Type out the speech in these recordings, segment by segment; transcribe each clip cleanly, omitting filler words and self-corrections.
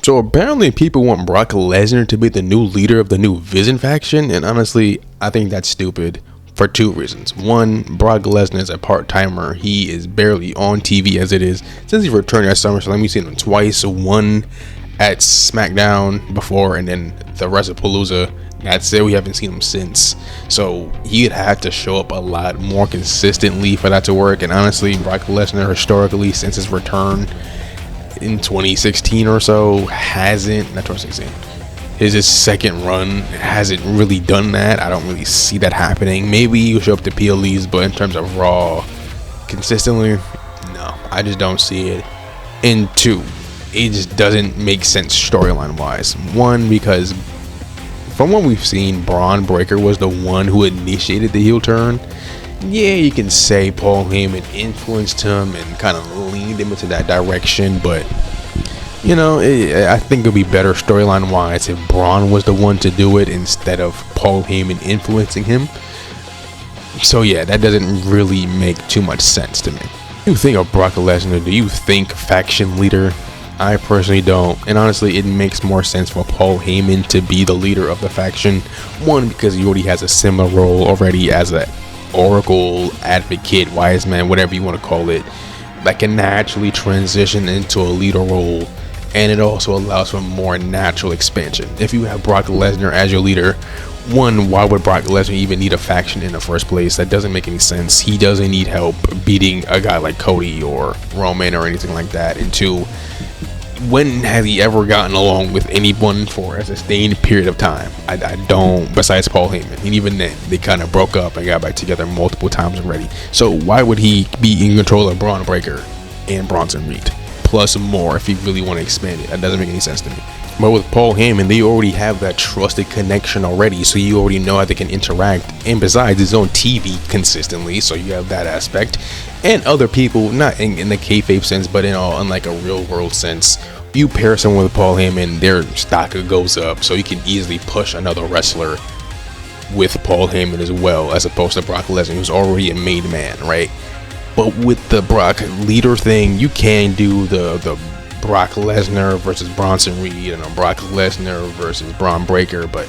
So apparently people want Brock Lesnar to be the new leader of the new Vision faction, and honestly, I think that's stupid for two reasons. One, Brock Lesnar is a part-timer. He is barely on TV as it is. Since he returned at SummerSlam, we've seen him twice. One at SmackDown before, and then the rest of Palooza. That's it. We haven't seen him since. So he'd have to show up a lot more consistently for that to work. And honestly, Brock Lesnar historically, since his return in 2016 or so, hasn't, not 2016, his second run hasn't really done that. I don't really see that happening. Maybe he'll show up to PLEs, but in terms of Raw consistently, no, I just don't see it. And two, it just doesn't make sense storyline wise. One, because from what we've seen, Braun Breaker was the one who initiated the heel turn. Yeah, you can say Paul Heyman influenced him and kind of leaned him into that direction, but you know, I think it would be better storyline wise if Braun was the one to do it instead of Paul Heyman influencing him. So yeah, that doesn't really make too much sense to me. Do you think of Brock Lesnar? Do you think faction leader? I personally don't, and honestly it makes more sense for Paul Heyman to be the leader of the faction. One, because he already has a similar role already as a Oracle, advocate, wise man, whatever you want to call it, that can naturally transition into a leader role, and it also allows for more natural expansion. If you have Brock Lesnar as your leader, one, why would Brock Lesnar even need a faction in the first place? That doesn't make any sense. He doesn't need help beating a guy like Cody or Roman or anything like that. And two, when has he ever gotten along with anyone for a sustained period of time? I don't, besides Paul Heyman. And even then, they kind of broke up and got back together multiple times already. So why would he be in control of Braun Breaker and Bronson Reed? Plus more if you really want to expand it. That doesn't make any sense to me. But with Paul Heyman, they already have that trusted connection already, so you already know how they can interact. And besides, it's on TV consistently, so you have that aspect. And other people, not in the kayfabe sense, but in like a real world sense, you pair someone with Paul Heyman, their stock goes up, so you can easily push another wrestler with Paul Heyman as well, as opposed to Brock Lesnar, who's already a made man, right? But with the Brock leader thing, you can do the Brock Lesnar versus Bronson Reed and a Brock Lesnar versus Braun Breaker, but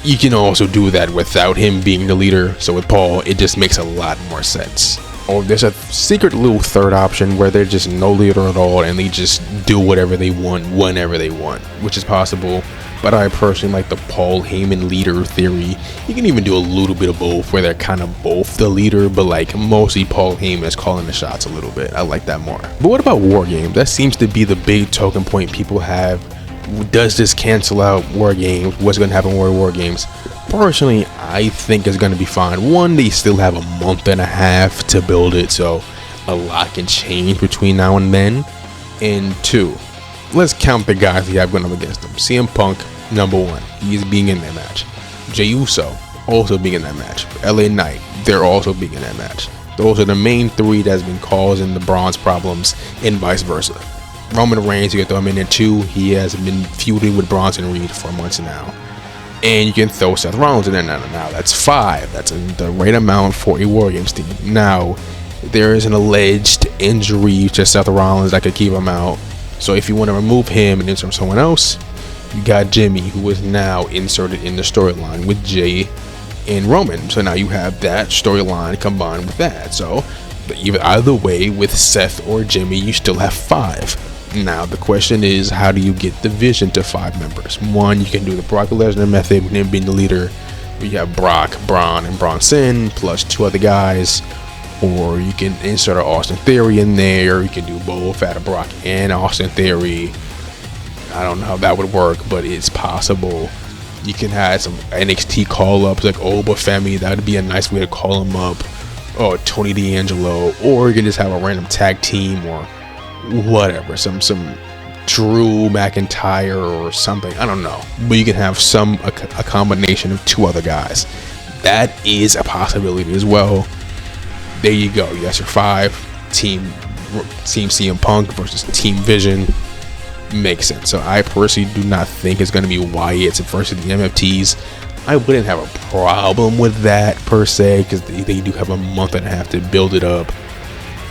you can also do that without him being the leader. So with Paul, it just makes a lot more sense. Or there's a secret little third option where they're just no leader at all and they just do whatever they want whenever they want, which is possible. But I personally like the Paul Heyman leader theory. You can even do a little bit of both, where they're kind of both the leader, but like mostly Paul Heyman is calling the shots a little bit. I like that more. But what about War Games? That seems to be the big talking point people have. Does this cancel out War Games? What's going to happen with War Games? Personally, I think it's going to be fine. One, they still have a month and a half to build it, so a lot can change between now and then. And two, let's count the guys they have going up against them. CM Punk, number one, he's being in that match. Jey Uso, also being in that match. LA Knight, they're also being in that match. Those are the main three that's been causing the bronze problems, and vice versa. Roman Reigns, you can throw him in there too. He has been feuding with Bronson Reed for months now. And you can throw Seth Rollins in there now. That's 5. That's the right amount for a War Games team. Now, there is an alleged injury to Seth Rollins that could keep him out. So if you want to remove him and insert someone else, you got Jimmy, who is now inserted in the storyline with Jey and Roman. So now you have that storyline combined with that. So either way, with Seth or Jimmy, you still have 5. Now the question is, how do you get the Vision to 5 members? One, you can do the Brock Lesnar method with him being the leader, where you have Brock, Braun, and Bronson plus 2 other guys. Or you can insert an Austin Theory in there. You can do both, add a Brock and Austin Theory. I don't know how that would work, but it's possible. You can have some NXT call-ups like Oba Femi. That would be a nice way to call him up. Or Tony D'Angelo. Or you can just have a random tag team or whatever. Some Drew McIntyre or something. I don't know. But you can have a combination of 2 other guys. That is a possibility as well. There you go. That's your 5. Team CM Punk versus Team Vision. Makes sense. So I personally do not think it's going to be Wyatt's versus the MFTs. I wouldn't have a problem with that per se, because they do have a month and a half to build it up.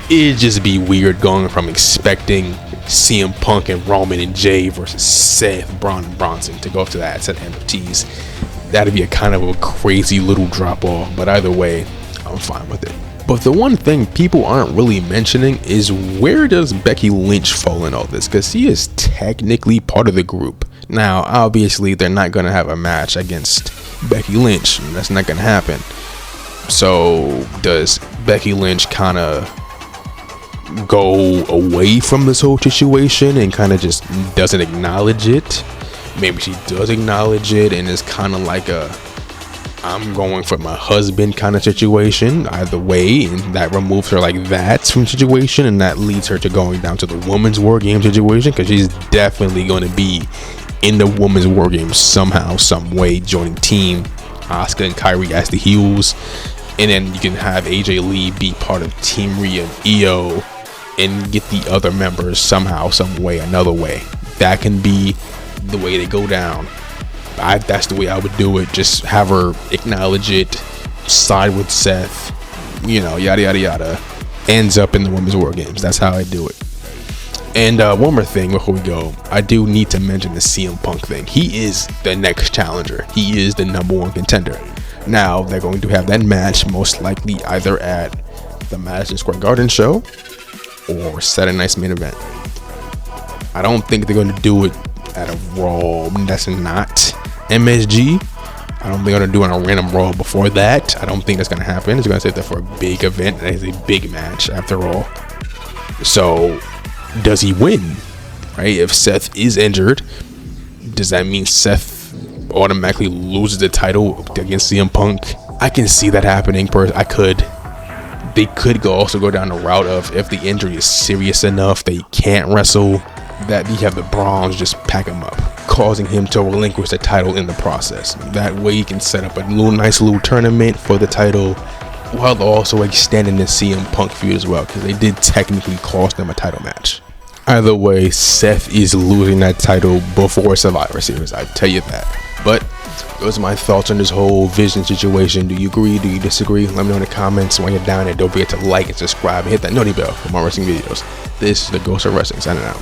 it'd just be weird going from expecting CM Punk and Roman and Jay versus Seth, Braun, and Bronson to go up to that set of NFTs. That'd be a kind of a crazy little drop off, but either way, I'm fine with it. But the one thing people aren't really mentioning is, where does Becky Lynch fall in all this? Because she is technically part of the group. Now, obviously, they're not going to have a match against Becky Lynch. That's not going to happen. So, does Becky Lynch kind of go away from this whole situation and kind of just doesn't acknowledge it? Maybe she does acknowledge it and is kind of like a I'm going for my husband kind of situation. Either way, and that removes her like that from the situation, and that leads her to going down to the women's war game situation, because she's definitely going to be in the women's war game somehow, some way, joining Team Asuka and Kairi as the heels. And then you can have AJ Lee be part of Team Rhea and Io and get the other members somehow, some way, another way. That can be the way they go down. That's the way I would do it. Just have her acknowledge it, side with Seth, yada yada yada. Ends up in the women's war games. That's how I do it. And one more thing before we go, I do need to mention the CM Punk thing. He is the next challenger. He is the #1 contender. Now they're going to have that match most likely either at the Madison Square Garden show or Saturday Night's main event. I don't think they're going to do it at a Raw that's not MSG. I don't think they're going to do it on a random Raw before that. I don't think that's going to happen. It's going to set that for a big event. That is a big match after all. So does he win? Right? If Seth is injured, does that mean Seth automatically loses the title against CM Punk? I can see that happening. They could also go down the route of, if the injury is serious enough they can't wrestle, that you have the Browns just pack him up, causing him to relinquish the title in the process. That way you can set up a nice little tournament for the title, while also extending the CM Punk feud as well, because they did technically cost them a title match. Either way, Seth is losing that title before Survivor Series, I tell you that. But those are my thoughts on this whole Vision situation. Do you agree? Do you disagree? Let me know in the comments. While you're down there, don't forget to like and subscribe and hit that noti bell for more wrestling videos. This is the Ghost of Wrestling signing out.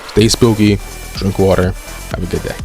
Stay spooky, drink water, have a good day.